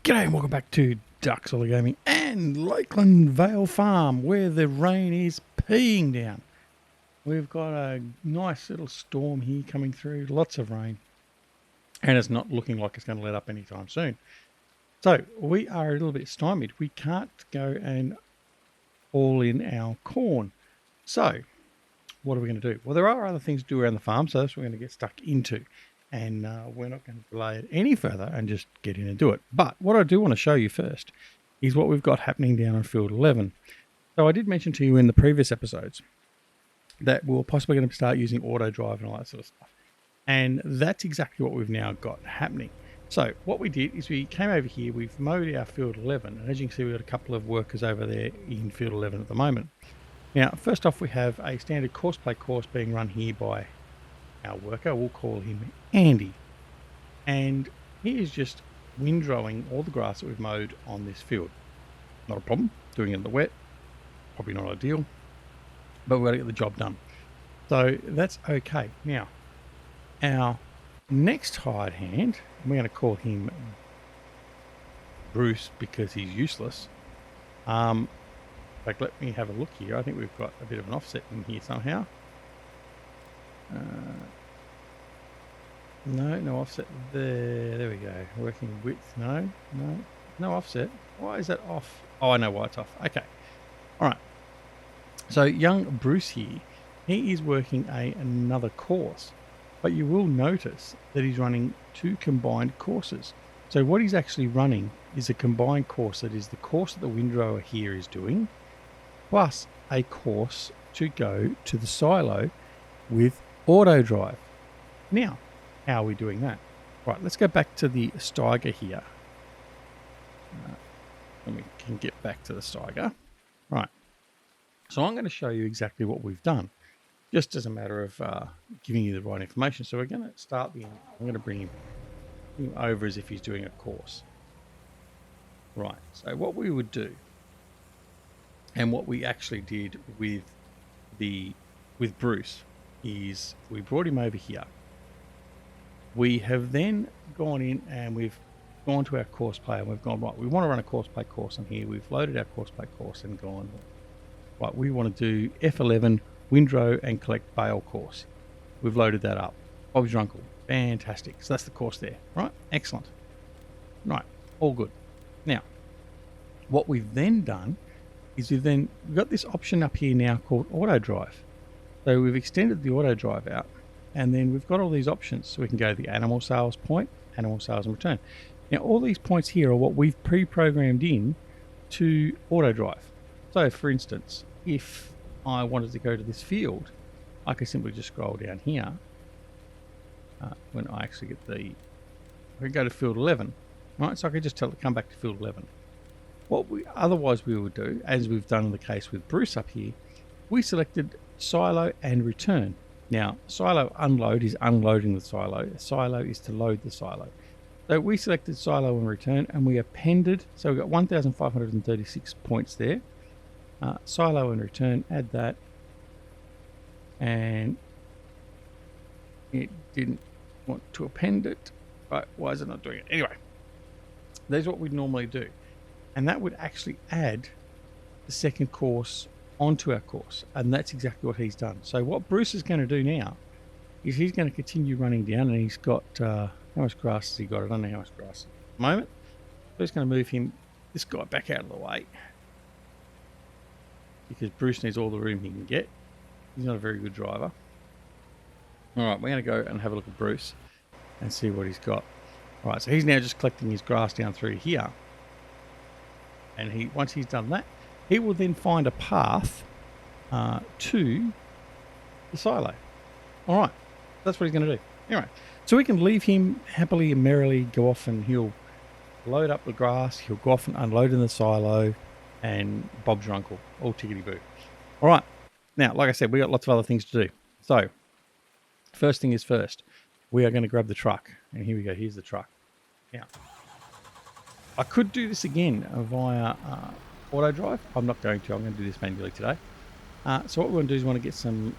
G'day and welcome back to Ducks All Gaming and LakeLand Vale Farm, where the rain is peeing down. We've got a nice little storm here coming through, lots of rain, and it's not looking like it's going to let up anytime soon. So we are a little bit stymied. We can't go and haul in our corn. So what are we going to do? Well, there are other things to do around the farm, so that's what we're going to get stuck into. And we're not going to delay it any further and just get in and do it. But what I do want to show you first is what we've got happening down on field 11. So I did mention to you in the previous episodes that we're possibly going to start using auto drive and all that sort of stuff. And that's exactly what we've now got happening. So what we did is we came over here, we've mowed our field 11. And as you can see, we've got a couple of workers over there in field 11 at the moment. Now, first off, we have a standard course play course being run here by our worker. We'll call him Andy, and he is just windrowing all the grass that we've mowed on this field. Not a problem. Doing it in the wet, probably not ideal, but we've got to get the job done, so that's okay. Now our next hired hand, we're going to call him Bruce because he's useless. In fact, let me have a look here. I think we've got a bit of an offset in here somehow. No offset there. There we go. Working width. No offset. Why is that off? Oh, I know why it's off. Okay. All right. So young Bruce here, he is working another course, but you will notice that he's running two combined courses. So what he's actually running is a combined course that is the course that the windrower here is doing, plus a course to go to the silo with auto drive. Now, how are we doing that? Right, let's go back to the Steiger here. And we can get back to the Steiger. Right, so I'm going to show you exactly what we've done, just as a matter of giving you the right information. So we're going to start I'm going to bring him over as if he's doing a course. Right, so what we would do, and what we actually did with Bruce, is we brought him over here. We have then gone in and we've gone to our course play and we've gone, right, we want to run a course play course on here. We've loaded our course play course and gone, right, we want to do F11 windrow and collect bale course. We've loaded that up. Bob's Drunkle. Fantastic. So that's the course there. Right? Excellent. Right. All good. Now, what we've then done is we've got this option up here now called auto drive. So we've extended the auto drive out, and then we've got all these options. So we can go to the animal sales point, animal sales and return. Now, all these points here are what we've pre-programmed in to auto drive. So for instance, if I wanted to go to this field, I could simply just scroll down here. When I actually get I could go to field 11, right? So I could just tell it to come back to field 11. What otherwise we would do, as we've done in the case with Bruce up here, we selected silo and return. Now, silo unload is unloading the silo. Silo is to load the silo. So we selected silo and return, and we appended. So we've got 1,536 points there. Silo and return, add that. And it didn't want to append it. Right, why is it not doing it? Anyway, that's what we'd normally do. And that would actually add the second course onto our course, and that's exactly what he's done. So what Bruce is going to do now is he's going to continue running down, and he's got how much grass has he got? I don't know how much grass at the moment. So he's going to move this guy back out of the way, because Bruce needs all the room he can get. He's not a very good driver. All right, we're going to go and have a look at Bruce and see what he's got. All right, so he's now just collecting his grass down through here, and once he's done that, he will then find a path to the silo. All right, that's what he's going to do. Anyway, so we can leave him happily and merrily go off, and he'll load up the grass. He'll go off and unload in the silo, and Bob's your uncle, all tickety-boo. All right, now, like I said, we got lots of other things to do. So, first thing is first, we are going to grab the truck, and here we go. Here's the truck. Now, I could do this again via auto drive. I'm not going to. I'm going to do this manually today. So what we're going to do is we want to get some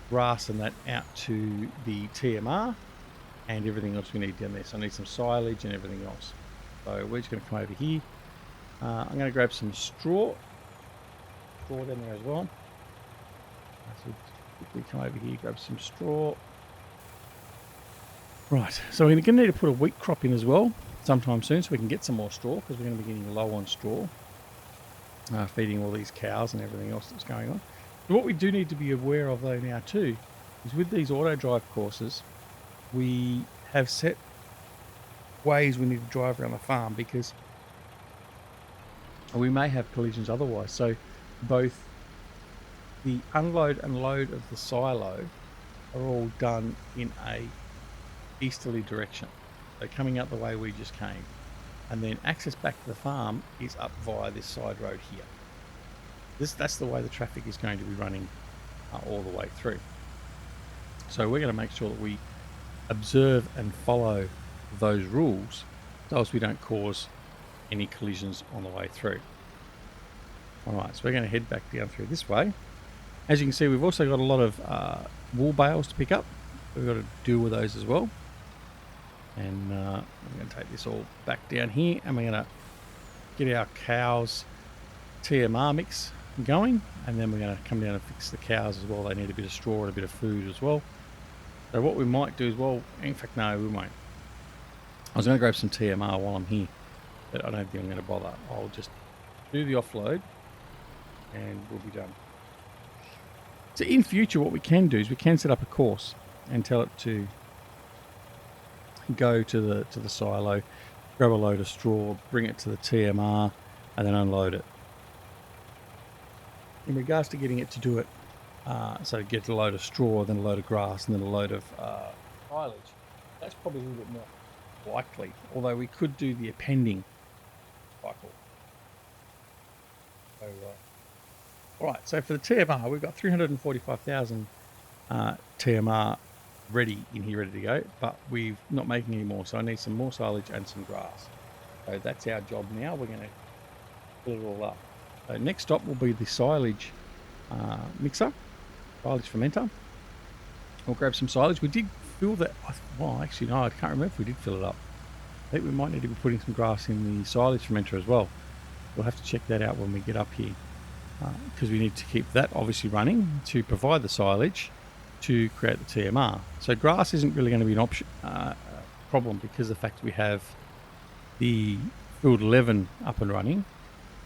grass and that out to the TMR and everything else we need down there. So I need some silage and everything else. So we're just going to come over here. I'm going to grab some straw down there as well. So quickly come over here, grab some straw. Right, so we're going to need to put a wheat crop in as well sometime soon so we can get some more straw, because we're going to be getting low on straw, feeding all these cows and everything else that's going on. But what we do need to be aware of though now too is with these auto drive courses, we have set ways we need to drive around the farm, because we may have collisions otherwise. So both the unload and load of the silo are all done in a easterly direction, so coming out the way we just came, and then access back to the farm is up via this side road here. That's the way the traffic is going to be running all the way through. So we're going to make sure that we observe and follow those rules so as we don't cause any collisions on the way through. Alright, so we're going to head back down through this way. As you can see, we've also got a lot of wool bales to pick up. We've got to deal with those as well. And we're going to take this all back down here, and we're going to get our cows TMR mix going, and then we're going to come down and fix the cows as well. They need a bit of straw and a bit of food as well. So what we might do as well, in fact no, we won't. I was going to grab some TMR while I'm here, but I don't think I'm going to bother. I'll just do the offload and we'll be done. So in future what we can do is we can set up a course and tell it to go to the silo, grab a load of straw, bring it to the TMR, and then unload it. In regards to getting it to do it, so get a load of straw, then a load of grass, and then a load of silage, that's probably a little bit more likely, although we could do the appending cycle. So, alright, so for the TMR, we've got 345,000 TMR ready in here, ready to go, but we're not making any more, so I need some more silage and some grass. So that's our job now. We're going to fill it all up. So next stop will be the silage mixer, silage fermenter. We'll grab some silage. We did fill that, well actually no, I can't remember if we did fill it up. I think we might need to be putting some grass in the silage fermenter as well. We'll have to check that out when we get up here, because we need to keep that obviously running to provide the silage to create the TMR. So grass isn't really going to be an option problem, because of the fact we have the field 11 up and running,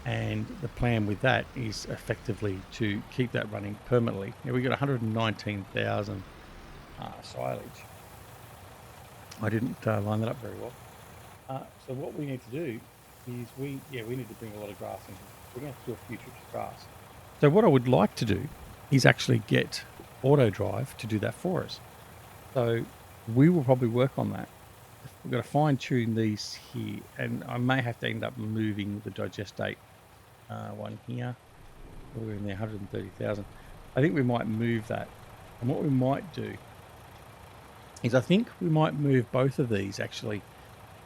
and the plan with that is effectively to keep that running permanently. Now we've got 119,000 silage. I didn't line that up very well. So what we need to do is we need to bring a lot of grass in. We're going to have to do a few trips of grass. So what I would like to do is actually get auto drive to do that for us. So we will probably work on that. We've got to fine tune these here, and I may have to end up moving the Digestate one here. We're in there, 130,000. I think we might move that, and what we might do is I think we might move both of these actually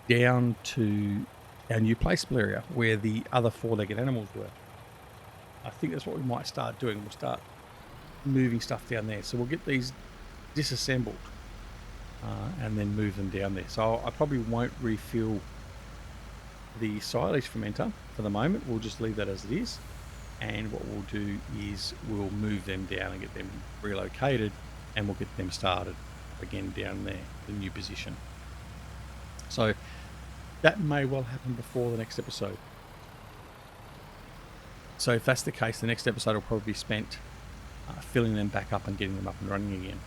down to our new placeable area where the other four-legged animals were. I think that's what we might start doing. We'll start moving stuff down there. So we'll get these disassembled and then move them down there. So I probably won't refill the silage fermenter for the moment. We'll just leave that as it is. And what we'll do is we'll move them down and get them relocated, and we'll get them started again down there, the new position. So that may well happen before the next episode. So if that's the case, the next episode will probably be spent filling them back up and getting them up and running again.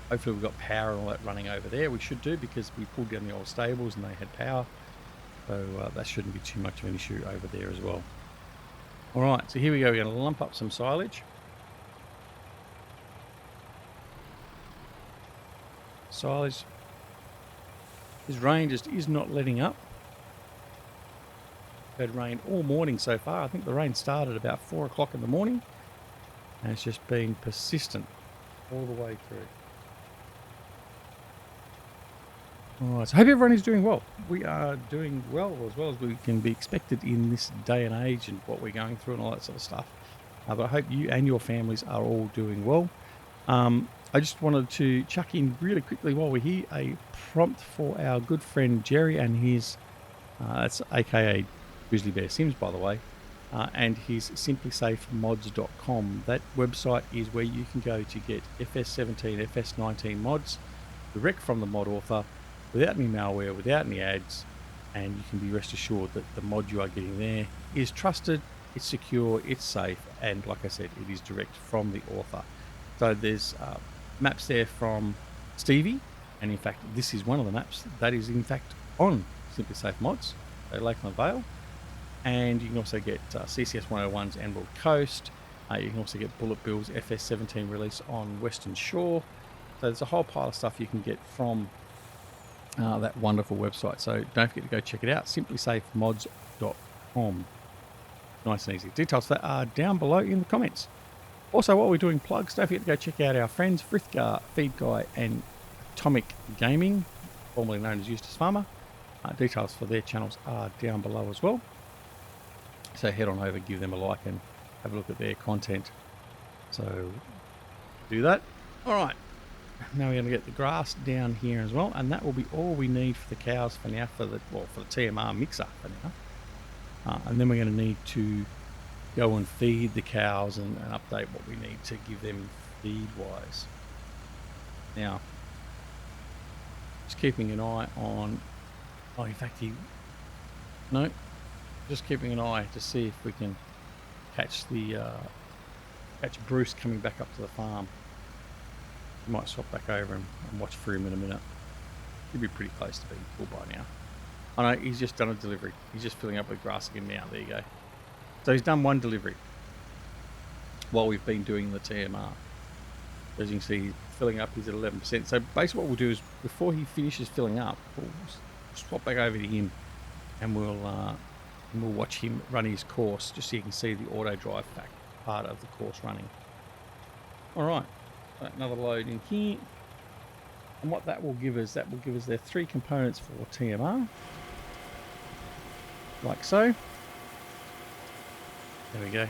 Hopefully we've got power and all that running over there. We should do, because we pulled down the old stables and they had power. So that shouldn't be too much of an issue over there as well. Alright, so here we go. We're going to lump up some silage. Silage. This rain just is not letting up. We've had rain all morning so far. I think the rain started about 4 o'clock in the morning, and it's just been persistent all the way through. Alright, so I hope everyone is doing well. We are doing well as we can be expected in this day and age and what we're going through and all that sort of stuff. But I hope you and your families are all doing well. I just wanted to chuck in really quickly while we're here a prompt for our good friend Jerry and his That's aka GrizzlyBearSims, by the way. And his simplysafemods.com. That website is where you can go to get FS17, FS19 mods direct from the mod author, without any malware, without any ads, and you can be rest assured that the mod you are getting there is trusted, it's secure, it's safe, and like I said, it is direct from the author. So there's maps there from Stevie, and in fact, this is one of the maps that is in fact on Simply Safe Mods, so LakeLand Vale. And you can also get CCS 101's Emerald Coast. You can also get Bullet Bill's FS17 release on Western Shore. So there's a whole pile of stuff you can get from that wonderful website. So don't forget to go check it out, simplysafemods.com. Nice and easy. Details for that are down below in the comments. Also, while we're doing plugs, don't forget to go check out our friends Frithgar, Feed Guy, and Atomic Gaming, formerly known as Eustace Farmer. Details for their channels are down below as well. So head on over, give them a like, and have a look at their content. So do that. All right. Now we're going to get the grass down here as well, and that will be all we need for the cows for now, for the TMR mixer for now. And then we're going to need to go and feed the cows and update what we need to give them feed-wise. Now, just keeping an eye on... Oh, in fact, no. Just keeping an eye to see if we can catch catch Bruce coming back up to the farm. We might swap back over and watch for him in a minute. He'll be pretty close to being full by now. I know he's just done a delivery. He's just filling up with grass again now. There you go. So he's done one delivery while we've been doing the TMR. As you can see, he's filling up. He's at 11%. So basically what we'll do is, before he finishes filling up, we'll swap back over to him, and we'll watch him run his course, just so you can see the auto drive part of the course running. All right. Another load in here, and what that will give us, their 3 components for TMR, like so. There we go,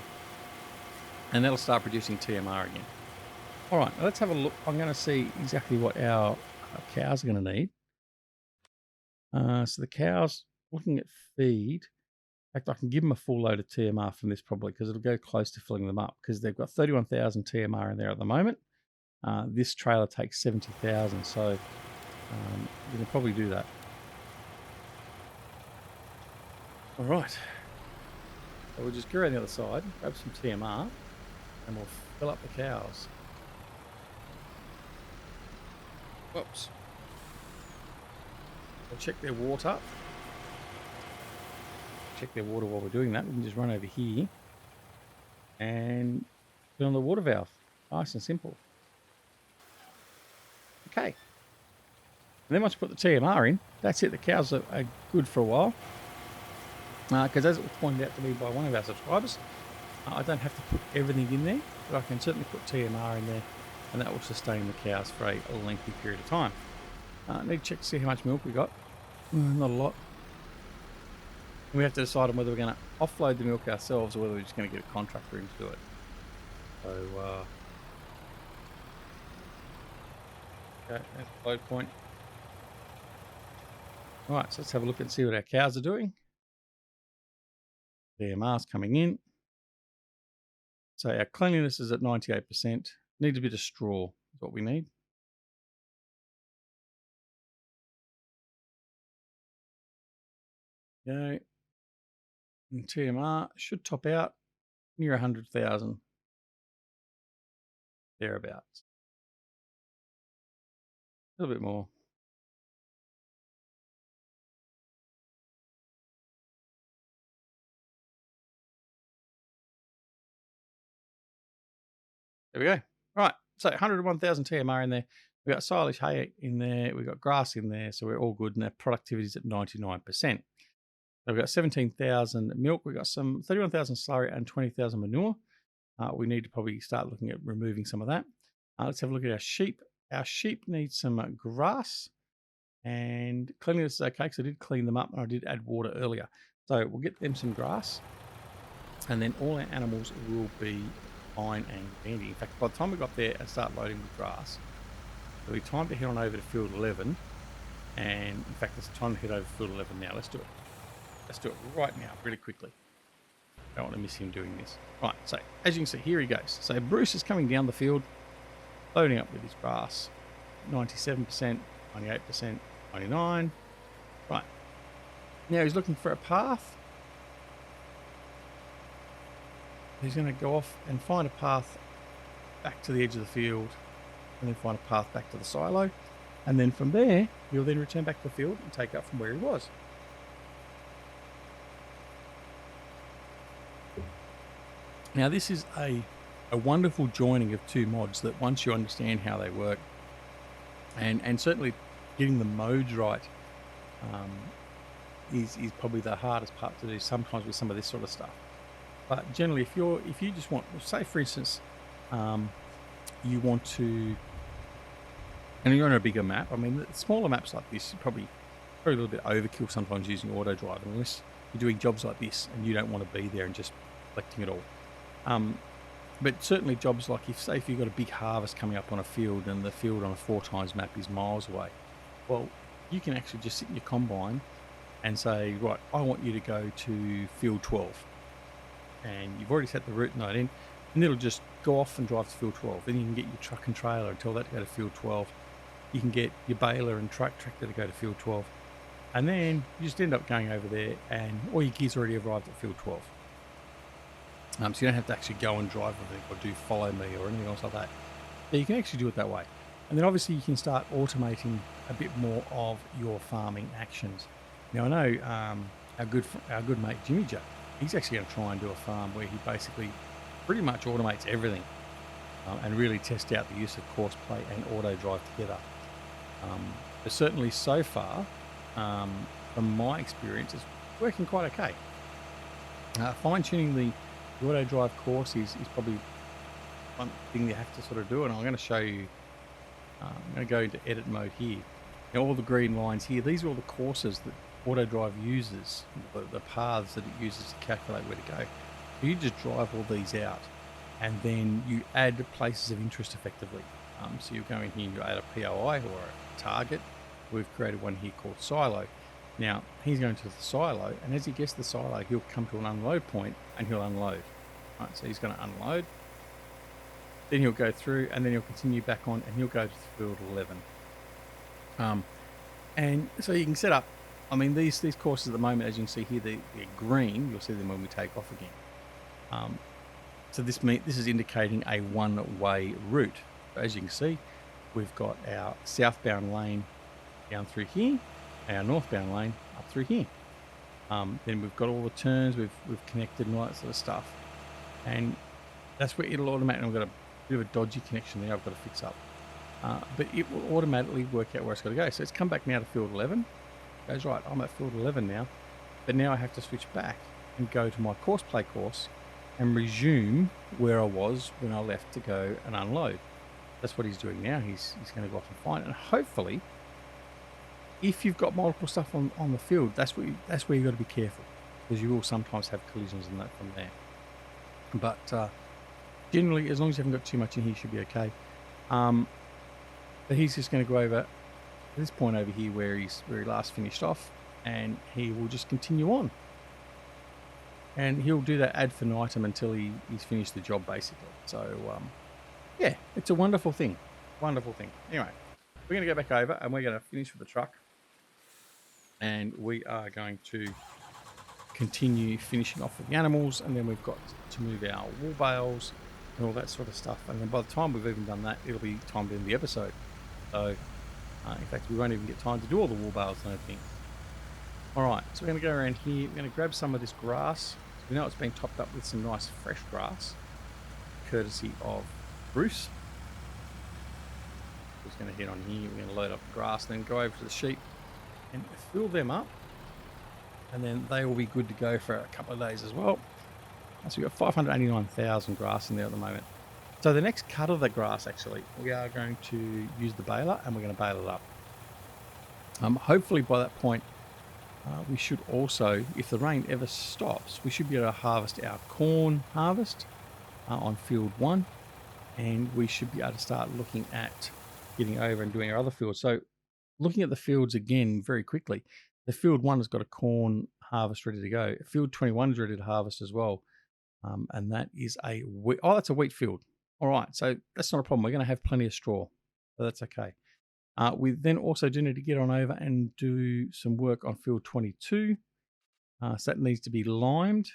and that'll start producing TMR again. All right, let's have a look. I'm going to see exactly what our cows are going to need. So the cows, looking at feed, in fact, I can give them a full load of TMR from this probably, because it'll go close to filling them up, because they've got 31,000 TMR in there at the moment. This trailer takes 70,000, so we can probably do that. All right. So we'll just go around the other side, grab some TMR, and we'll fill up the cows. Whoops. We'll check their water. Check their water while we're doing that. We can just run over here and put on the water valve. Nice and simple. Okay, and then once you put the TMR in, that's it. The cows are good for a while, because as it was pointed out to me by one of our subscribers, I don't have to put everything in there, but I can certainly put TMR in there, and that will sustain the cows for a lengthy period of time. I need to check to see how much milk we got. Not a lot. And we have to decide on whether we're going to offload the milk ourselves or whether we're just going to get a contractor in to do it. So okay, that's the load point. All right, so let's have a look and see what our cows are doing. TMR's coming in. So our cleanliness is at 98%. Need a bit of straw, is what we need. Okay. And TMR should top out near 100,000. Thereabouts. A little bit more. There we go. Right, so 101,000 TMR in there. We've got silage hay in there. We've got grass in there, so we're all good, and our productivity is at 99%. So we've got 17,000 milk. We've got some 31,000 slurry and 20,000 manure. We need to probably start looking at removing some of that. Let's have a look at our sheep. Our sheep need some grass, and cleanliness is okay, because I did clean them up and I did add water earlier. So we'll get them some grass, and then all our animals will be fine and dandy. In fact, by the time we got there and start loading with grass, it'll be time to head on over to field 11. And in fact, it's time to head over to field 11 now. Let's do it. Let's do it right now, really quickly. Don't want to miss him doing this. Right, so as you can see, here he goes. So Bruce is coming down the field, loading up with his grass. 97%, 98%, 99%. Right. Now he's looking for a path. He's going to go off and find a path back to the edge of the field, and then find a path back to the silo. And then from there, he'll then return back to the field and take up from where he was. Now this is a wonderful joining of two mods that once you understand how they work, and certainly getting the modes right is probably the hardest part to do sometimes with some of this sort of stuff. But generally, if you just want, say for instance, you want to, and you're on a bigger map. I mean, smaller maps like this, probably a little bit overkill sometimes using auto drive, unless you're doing jobs like this and you don't want to be there and just collecting it all. But certainly jobs like if you've got a big harvest coming up on a field and the field on a 4x map is miles away, well, you can actually just sit in your combine and say, right, I want you to go to field 12. And you've already set the route node in, and it'll just go off and drive to field 12. Then you can get your truck and trailer and tell that to go to field 12. You can get your baler and tractor to go to field 12. And then you just end up going over there and all your gear's already arrived at field 12. So you don't have to actually go and drive everything or do follow me or anything else like that. But you can actually do it that way. And then obviously you can start automating a bit more of your farming actions. Now I know our good mate Jimmy Joe, he's actually going to try and do a farm where he basically pretty much automates everything and really test out the use of course play and auto drive together. But certainly so far, from my experience, it's working quite okay. Fine-tuning the auto drive course is probably one thing you have to sort of do, and I'm going to show you. I'm going to go into edit mode here. Now all the green lines here, these are all the courses that auto drive uses, the paths that it uses to calculate where to go. So you just drive all these out, and then you add places of interest effectively. So you go in here, you add a POI or a target. We've created one here called silo. Now he's going to the silo, and as he gets to the silo, he'll come to an unload point and he'll unload. Right, so he's going to unload. Then he'll go through, and then he'll continue back on, and he'll go to field 11. And so you can set up. I mean, these courses at the moment, as you can see here, they're green. You'll see them when we take off again. So this is indicating a one-way route. As you can see, we've got our southbound lane down through here, and our northbound lane up through here. Then we've got all the turns, we've connected and all that sort of stuff. And that's where it'll automatically, I've got a bit of a dodgy connection there I've got to fix up. But it will automatically work out where it's got to go. So it's come back now to field 11. It goes, right, I'm at field 11 now. But now I have to switch back and go to my course play course and resume where I was when I left to go and unload. That's what he's doing now. He's going to go off and find it. And hopefully, if you've got multiple stuff on the field, that's where you've got to be careful, because you will sometimes have collisions and that from there. But generally, as long as you haven't got too much in here, you should be okay. But he's just going to go over this point over here where he last finished off, and he will just continue on. And he'll do that ad infinitum until he's finished the job, basically. So, yeah, it's a wonderful thing. Wonderful thing. Anyway, we're going to go back over, and we're going to finish with the truck. And we are going to continue finishing off with the animals, and then we've got to move our wool bales and all that sort of stuff. And then by the time we've even done that, it'll be time to end the episode. So, in fact, we won't even get time to do all the wool bales, I don't think. Alright, so we're going to go around here. We're going to grab some of this grass. So we know it's been topped up with some nice fresh grass, courtesy of Bruce. Just going to head on here. We're going to load up the grass, then go over to the sheep and fill them up. And then they will be good to go for a couple of days as well. So we've got 589,000 grass in there at the moment. So the next cut of the grass, actually, we are going to use the baler, and we're going to bale it up. Hopefully by that point, we should also, if the rain ever stops, we should be able to harvest our corn harvest on field 1. And we should be able to start looking at getting over and doing our other fields. So looking at the fields again very quickly, the field 1 has got a corn harvest ready to go. Field 21 is ready to harvest as well. And that is a wheat. Oh, that's a wheat field. All right, so that's not a problem. We're going to have plenty of straw, so that's okay. We then also do need to get on over and do some work on field 22. So that needs to be limed.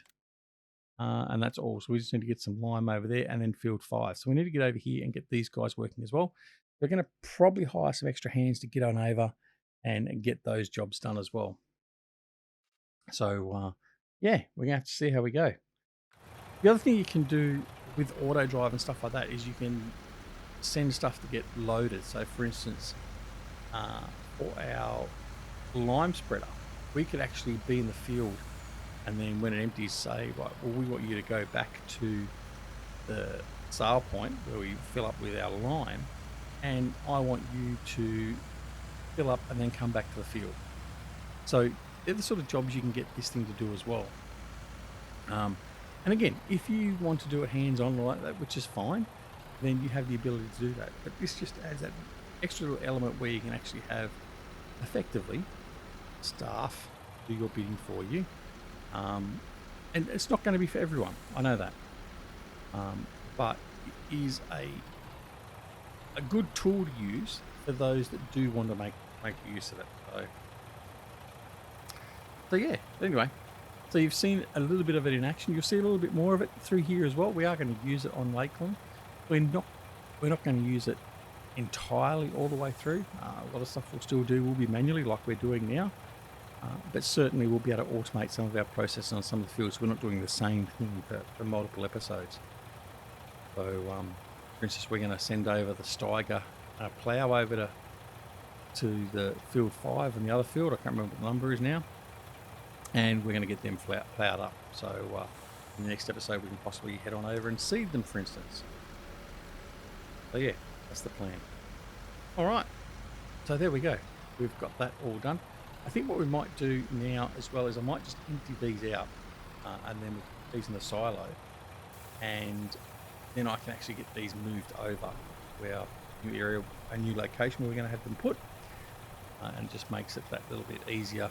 And that's all. So we just need to get some lime over there, and then field 5. So we need to get over here and get these guys working as well. We're going to probably hire some extra hands to get on over and get those jobs done as well. So yeah, we're going to have to see how we go. The other thing you can do with auto drive and stuff like that is you can send stuff to get loaded. So for instance, for our lime spreader, we could actually be in the field, and then when it empties, say, right, well, we want you to go back to the sale point where we fill up with our lime, and I want you to fill up and then come back to the field. So they're the sort of jobs you can get this thing to do as well. And again, if you want to do it hands-on like that, which is fine, then you have the ability to do that. But this just adds that extra little element where you can actually have, effectively, staff do your bidding for you. And it's not going to be for everyone, I know that. But it is a good tool to use for those that do want to make use of it. So yeah, anyway. So you've seen a little bit of it in action. You'll see a little bit more of it through here as well. We are going to use it on Lakeland. We're not going to use it entirely all the way through. A lot of stuff we'll still do will be manually like we're doing now. But certainly we'll be able to automate some of our processes on some of the fields. We're not doing the same thing for multiple episodes. So, for instance, we're going to send over the Steiger plough over to the field 5 and the other field. I can't remember what the number is now. And we're going to get them ploughed up. So in the next episode, we can possibly head on over and seed them, for instance. So yeah, that's the plan. All right. So there we go. We've got that all done. I think what we might do now as well is I might just empty these out and then we'll put these in the silo. And then I can actually get these moved over to our new area, a new location where we're going to have them put. And it just makes it that little bit easier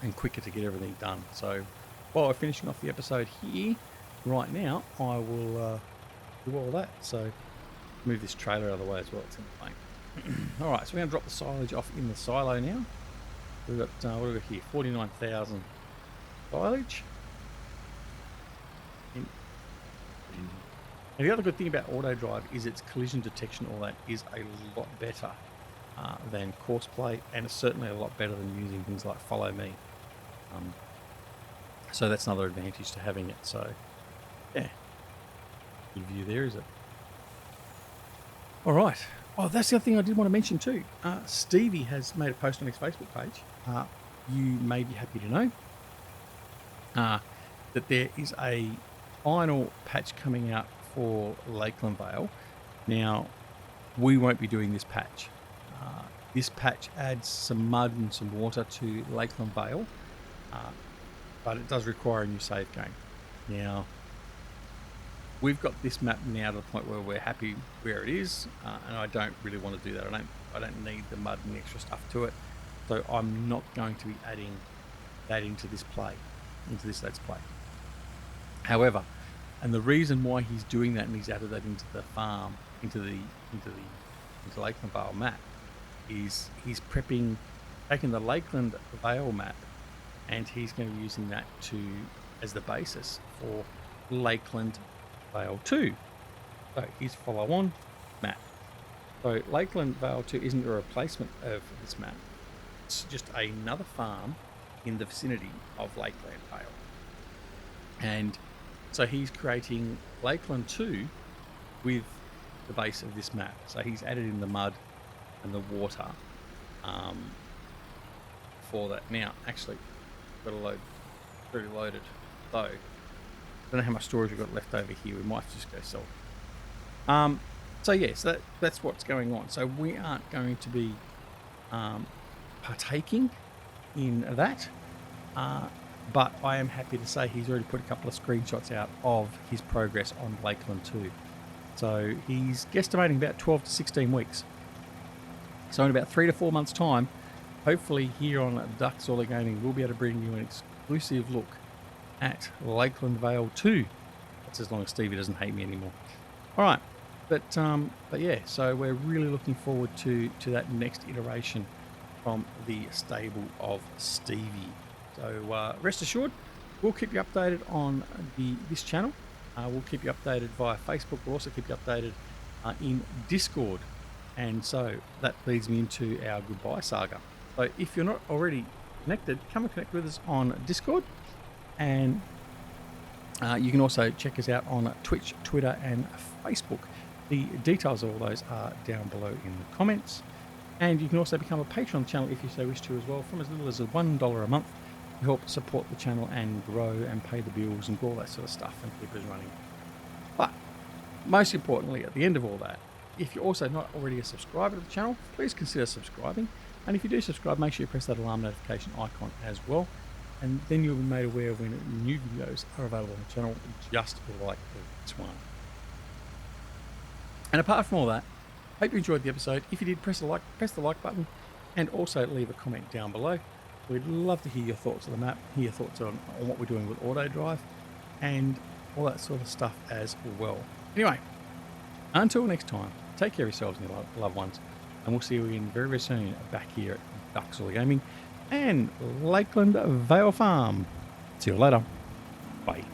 and quicker to get everything done. So while we're finishing off the episode here, right now, I will do all that. So move this trailer out of the way as well. It's in the plane. All right, so we're going to drop the silage off in the silo now. We've got, what do we got here? 49,000 silage. And the other good thing about auto drive is its collision detection, all that is a lot better than course play, and it's certainly a lot better than using things like follow me. So that's another advantage to having it. So yeah, good view there, is it? All right. Oh, that's the other thing I did want to mention too. Stevie has made a post on his Facebook page. You may be happy to know that there is a final patch coming out for LakeLand Vale. Now, we won't be doing this patch. This patch adds some mud and some water to LakeLand Vale, but it does require a new save game. Now, we've got this map now to the point where we're happy where it is, and I don't really want to do that. I don't need the mud and the extra stuff to it, so I'm not going to be adding that into this Let's Play. However, and the reason why he's doing that and he's added that into the farm, into LakeLand Vale map, is he's taking the LakeLand Vale map, and he's going to be using that as the basis for LakeLand Vale 2. So his follow-on map. So LakeLand Vale 2 isn't a replacement of this map. It's just another farm in the vicinity of LakeLand Vale. And so he's creating LakeLand 2 with the base of this map. So he's added in the mud and the water for that. Now, actually, got a load, pretty loaded. So, I don't know how much storage we've got left over here. We might just go sell. So yes, that's what's going on. So we aren't going to be partaking in that. But I am happy to say he's already put a couple of screenshots out of his progress on LakeLand 2. So he's guesstimating about 12 to 16 weeks. So in about 3 to 4 months' time, hopefully here on Digestate Gaming, we'll be able to bring you an exclusive look at LakeLand Vale 2. That's as long as Stevie doesn't hate me anymore. All right, but yeah, so we're really looking forward to that next iteration from the stable of Stevie. So rest assured, we'll keep you updated on this channel. We'll keep you updated via Facebook. We'll also keep you updated in Discord. And so that leads me into our goodbye saga. So if you're not already connected, come and connect with us on Discord. And you can also check us out on Twitch, Twitter, and Facebook. The details of all those are down below in the comments. And you can also become a patron of the channel if you so wish to as well, from as little as $1 a month to help support the channel and grow and pay the bills and all that sort of stuff and keep us running. But most importantly, at the end of all that, if you're also not already a subscriber to the channel, please consider subscribing. And if you do subscribe, make sure you press that alarm notification icon as well. And then you'll be made aware of when new videos are available on the channel, just like this one. And apart from all that, hope you enjoyed the episode. If you did, press the like button, and also leave a comment down below. We'd love to hear your thoughts on the map, hear your thoughts on what we're doing with auto drive, and all that sort of stuff as well. Anyway, until next time, take care of yourselves and your loved ones, and we'll see you again very, very soon back here at Digestate Gaming and LakeLand Vale Farm. See you later. Bye.